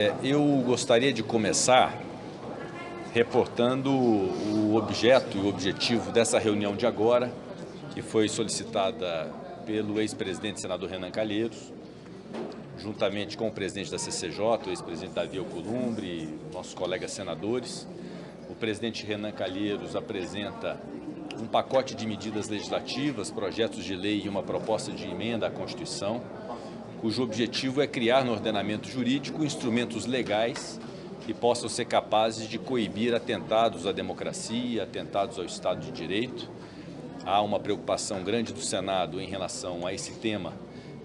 Eu gostaria de começar reportando o objeto e o objetivo dessa reunião de agora, que foi solicitada pelo ex-presidente senador Renan Calheiros, juntamente com o presidente da CCJ, o ex-presidente Davi Alcolumbre, nossos colegas senadores. O presidente Renan Calheiros apresenta um pacote de medidas legislativas, projetos de lei e uma proposta de emenda à Constituição, cujo objetivo é criar no ordenamento jurídico instrumentos legais que possam ser capazes de coibir atentados à democracia, atentados ao Estado de Direito. Há uma preocupação grande do Senado em relação a esse tema,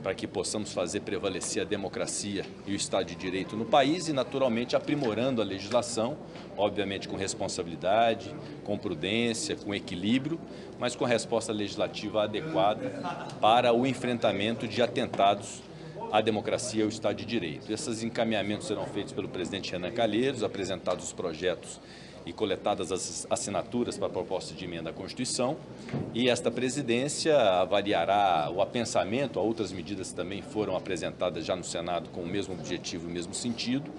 para que possamos fazer prevalecer a democracia e o Estado de Direito no país e, naturalmente, aprimorando a legislação, obviamente com responsabilidade, com prudência, com equilíbrio, mas com resposta legislativa adequada para o enfrentamento de atentados à democracia e ao Estado de Direito. Esses encaminhamentos serão feitos pelo presidente Renan Calheiros, apresentados os projetos e coletadas as assinaturas para a proposta de emenda à Constituição, e esta presidência avaliará o apensamento, outras medidas também foram apresentadas já no Senado com o mesmo objetivo e o mesmo sentido,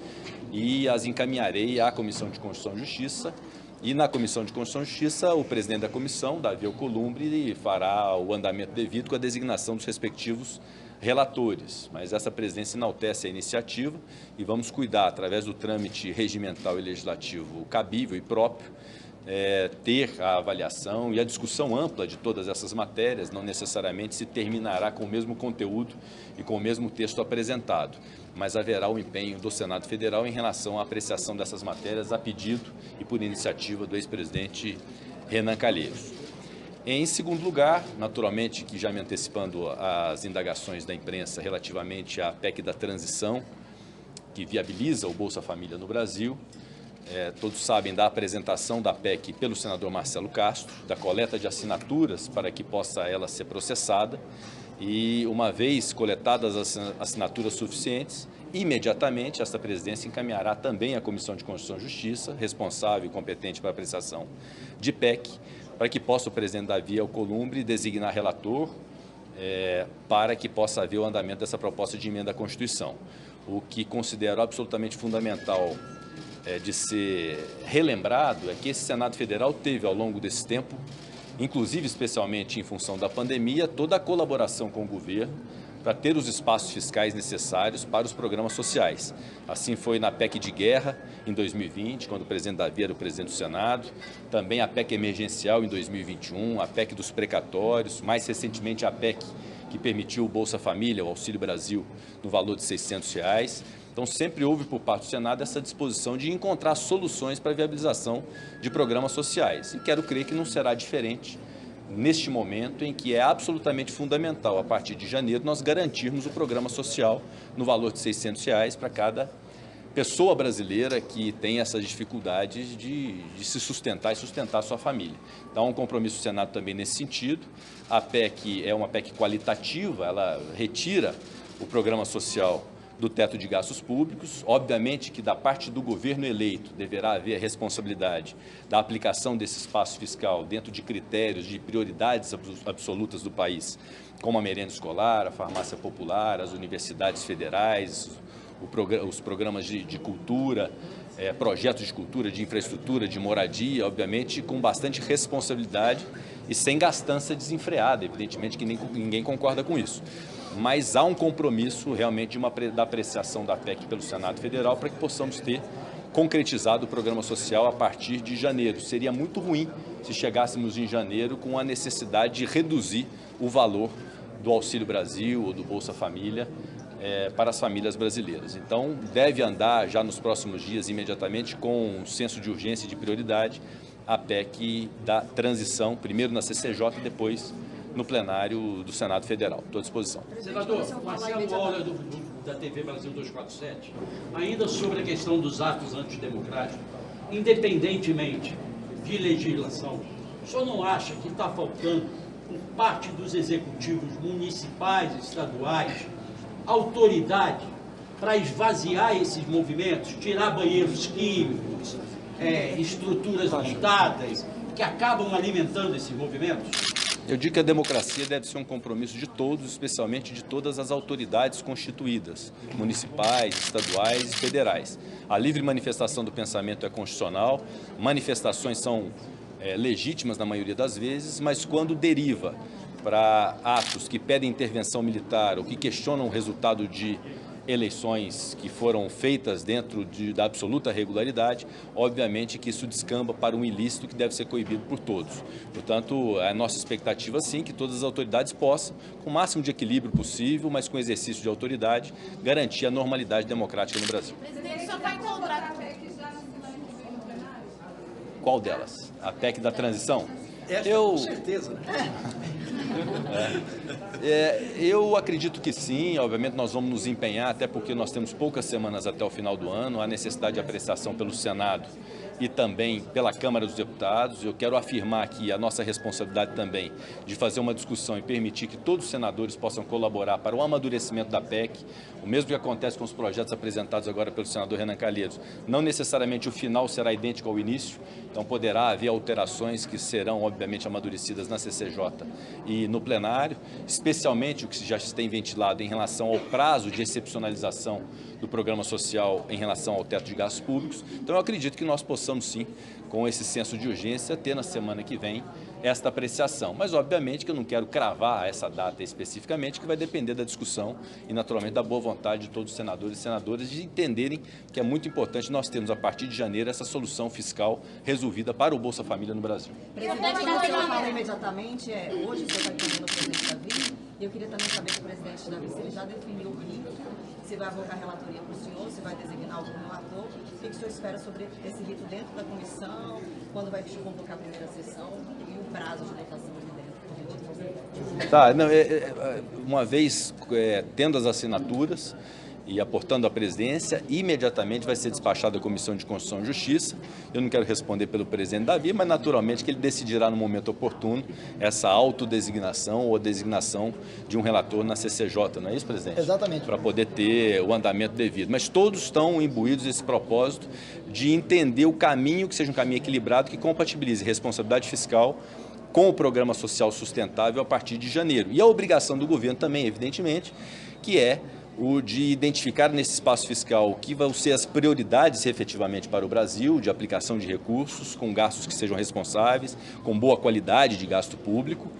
e as encaminharei à Comissão de Constituição e Justiça, e na Comissão de Constituição e Justiça o presidente da comissão, Davi Alcolumbre, fará o andamento devido com a designação dos respectivos relatores, mas essa presidência enaltece a iniciativa e vamos cuidar, através do trâmite regimental e legislativo cabível e próprio, ter a avaliação e a discussão ampla de todas essas matérias. Não necessariamente se terminará com o mesmo conteúdo e com o mesmo texto apresentado, mas haverá o empenho do Senado Federal em relação à apreciação dessas matérias a pedido e por iniciativa do ex-presidente Renan Calheiros. Em segundo lugar, naturalmente, que já me antecipando as indagações da imprensa relativamente à PEC da transição, que viabiliza o Bolsa Família no Brasil, todos sabem da apresentação da PEC pelo senador Marcelo Castro, da coleta de assinaturas para que possa ela ser processada e, uma vez coletadas as assinaturas suficientes, imediatamente esta presidência encaminhará também à Comissão de Constituição e Justiça, responsável e competente para a apreciação de PEC, para que possa o presidente Davi Alcolumbre designar relator para que possa haver o andamento dessa proposta de emenda à Constituição. O que considero absolutamente fundamental de ser relembrado é que esse Senado Federal teve, ao longo desse tempo, inclusive especialmente em função da pandemia, toda a colaboração com o governo para ter os espaços fiscais necessários para os programas sociais. Assim foi na PEC de guerra, em 2020, quando o presidente Davi era o presidente do Senado, também a PEC emergencial em 2021, a PEC dos precatórios, mais recentemente a PEC que permitiu o Bolsa Família, o Auxílio Brasil, no valor de R$ 600. Então, sempre houve por parte do Senado essa disposição de encontrar soluções para a viabilização de programas sociais. E quero crer que não será diferente neste momento em que é absolutamente fundamental, a partir de janeiro, nós garantirmos o programa social no valor de R$ 600 para cada pessoa brasileira que tem essas dificuldades de se sustentar e sustentar a sua família. Então, há um compromisso do Senado também nesse sentido. A PEC é uma PEC qualitativa, ela retira o programa social do teto de gastos públicos. Obviamente que da parte do governo eleito deverá haver a responsabilidade da aplicação desse espaço fiscal dentro de critérios de prioridades absolutas do país, como a merenda escolar, a farmácia popular, as universidades federais, os programas de cultura, projetos de cultura, de infraestrutura, de moradia, obviamente com bastante responsabilidade e sem gastança desenfreada, evidentemente que ninguém concorda com isso. Mas há um compromisso realmente da apreciação da PEC pelo Senado Federal para que possamos ter concretizado o programa social a partir de janeiro. Seria muito ruim se chegássemos em janeiro com a necessidade de reduzir o valor do Auxílio Brasil ou do Bolsa Família para as famílias brasileiras. Então, deve andar já nos próximos dias, imediatamente, com um senso de urgência e de prioridade, a PEC da transição, primeiro na CCJ e depois no plenário do Senado Federal. Estou à disposição. Senador, Marcelo Auler, da TV Brasil 247, ainda sobre a questão dos atos antidemocráticos, independentemente de legislação, o senhor não acha que está faltando, por parte dos executivos municipais e estaduais, autoridade para esvaziar esses movimentos, tirar banheiros químicos, estruturas montadas que acabam alimentando esses movimentos? Eu digo que a democracia deve ser um compromisso de todos, especialmente de todas as autoridades constituídas, municipais, estaduais e federais. A livre manifestação do pensamento é constitucional, manifestações são legítimas na maioria das vezes, mas quando deriva para atos que pedem intervenção militar ou que questionam o resultado de eleições que foram feitas dentro da absoluta regularidade, obviamente que isso descamba para um ilícito que deve ser coibido por todos. Portanto, a nossa expectativa, sim, que todas as autoridades possam, com o máximo de equilíbrio possível, mas com exercício de autoridade, garantir a normalidade democrática no Brasil. Presidente, o senhor vai encontrar... Qual delas? A PEC da transição? Com certeza, né? Eu acredito que sim, obviamente nós vamos nos empenhar, até porque nós temos poucas semanas até o final do ano, há necessidade de apreciação pelo Senado e também pela Câmara dos Deputados. Eu quero afirmar aqui a nossa responsabilidade também de fazer uma discussão e permitir que todos os senadores possam colaborar para o amadurecimento da PEC, o mesmo que acontece com os projetos apresentados agora pelo senador Renan Calheiros. Não necessariamente o final será idêntico ao início, então poderá haver alterações que serão, obviamente, amadurecidas na CCJ e no plenário, especialmente o que já se tem ventilado em relação ao prazo de excepcionalização do programa social em relação ao teto de gastos públicos. Então eu acredito que nós possamos sim, com esse senso de urgência, ter na semana que vem esta apreciação. Mas obviamente que eu não quero cravar essa data especificamente, que vai depender da discussão e naturalmente da boa vontade de todos os senadores e senadoras de entenderem que é muito importante nós termos a partir de janeiro essa solução fiscal resolvida para o Bolsa Família no Brasil. Presidente, o senhor fala imediatamente, hoje o senhor vai estar no presidente Davi, e eu queria também saber com o presidente Davi se ele já definiu o rito, se vai avocar relatoria para o senhor, se vai designar algum relator, o que o senhor espera sobre esse rito dentro da comissão, quando vai convocar a primeira sessão e o prazo de votação de dentro? Tá, não, uma vez tendo as assinaturas e aportando a presidência, imediatamente vai ser despachada a Comissão de Constituição e Justiça. Eu não quero responder pelo presidente Davi, mas naturalmente que ele decidirá no momento oportuno essa autodesignação ou designação de um relator na CCJ, não é isso, presidente? Exatamente. Para poder ter o andamento devido. Mas todos estão imbuídos desse propósito de entender o caminho que seja um caminho equilibrado, que compatibilize responsabilidade fiscal com o programa social sustentável a partir de janeiro. E a obrigação do governo também, evidentemente, que é o de identificar nesse espaço fiscal o que vão ser as prioridades efetivamente para o Brasil, de aplicação de recursos, com gastos que sejam responsáveis, com boa qualidade de gasto público.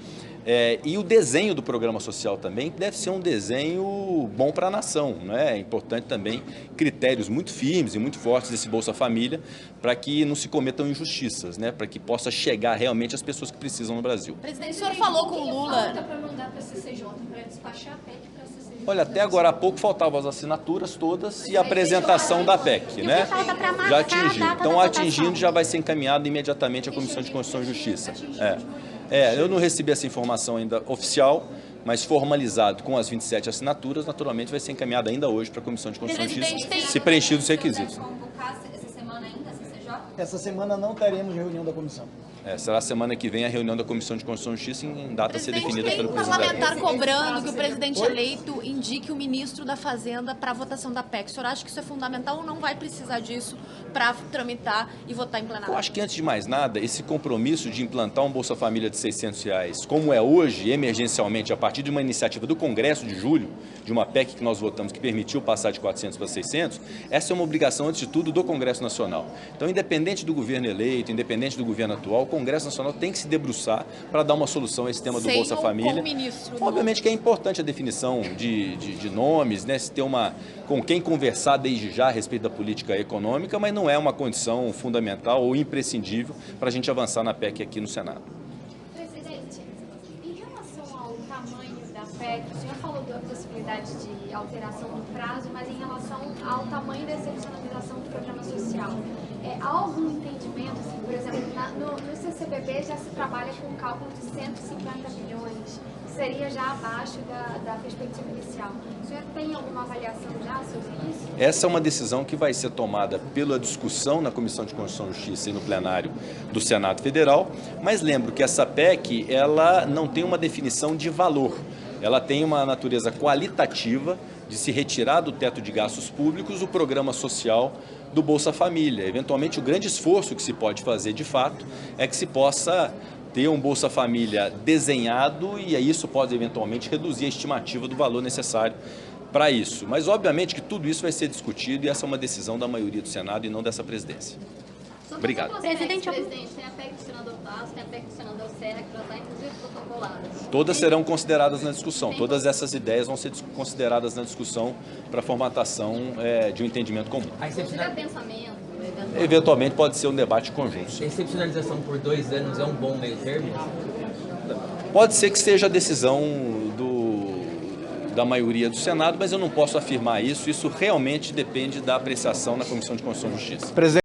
E o desenho do programa social também deve ser um desenho bom para a nação, né? É importante também critérios muito firmes e muito fortes desse Bolsa Família para que não se cometam injustiças, né? Para que possa chegar realmente às pessoas que precisam no Brasil. Presidente, o senhor falou com o Lula... para mandar para a CCJ, para despachar a PEC para a CCJ. Olha, até agora há pouco faltavam as assinaturas todas e a apresentação da PEC, né? Já atingiu. Então, atingindo, já vai ser encaminhado imediatamente à Comissão de Constituição e Justiça. Eu não recebi essa informação ainda oficial, mas formalizado com as 27 assinaturas, naturalmente vai ser encaminhado ainda hoje para a Comissão de Constituição e Justiça, se preenchidos os requisitos. Essa semana ainda, a CCJ? Essa semana não teremos reunião da comissão. Será a semana que vem a reunião da Comissão de Constituição e Justiça em data a ser definida pelo Tem um presidente. parlamentar cobrando que o presidente eleito indique o ministro da Fazenda para a votação da PEC. O senhor acha que isso é fundamental ou não vai precisar disso para tramitar e votar em plenário? Eu acho que, antes de mais nada, esse compromisso de implantar um Bolsa Família de R$600, como é hoje, emergencialmente, a partir de uma iniciativa do Congresso de julho, de uma PEC que nós votamos que permitiu passar de 400 para 600, essa é uma obrigação, antes de tudo, do Congresso Nacional. Então, independente do governo eleito, independente do governo atual, o Congresso Nacional tem que se debruçar para dar uma solução a esse tema do Bolsa Família. Com o ministro, obviamente que é importante a definição de nomes, né, se ter com quem conversar desde já a respeito da política econômica, mas não é uma condição fundamental ou imprescindível para a gente avançar na PEC aqui no Senado. Presidente, em relação ao tamanho da PEC, o senhor falou da possibilidade de alteração do prazo, mas em relação ao tamanho da excepcionalização do programa social, há algum entendimento, assim, por exemplo, no CCBB já se trabalha com um cálculo de 150 bilhões, seria já abaixo da perspectiva inicial. O senhor tem alguma avaliação já sobre isso? Essa é uma decisão que vai ser tomada pela discussão na Comissão de Constituição e Justiça e no plenário do Senado Federal, mas lembro que essa PEC ela não tem uma definição de valor, ela tem uma natureza qualitativa de se retirar do teto de gastos públicos o programa social do Bolsa Família. Eventualmente, o grande esforço que se pode fazer, de fato, é que se possa ter um Bolsa Família desenhado e aí isso pode eventualmente reduzir a estimativa do valor necessário para isso. Mas obviamente que tudo isso vai ser discutido e essa é uma decisão da maioria do Senado e não dessa presidência. Obrigado. Presidente, tem a PEC do senador Tasso, tem a PEC do senador Serra, que já está inclusive protocolada. Todas serão consideradas na discussão, todas essas ideias vão ser consideradas na discussão para a formatação de um entendimento comum. Tiver pensamento, Eventualmente pode ser um debate conjunto. A excepcionalização por 2 anos é um bom meio termo? Pode ser que seja a decisão da maioria do Senado, mas eu não posso afirmar isso. Isso realmente depende da apreciação na Comissão de Constituição e Justiça.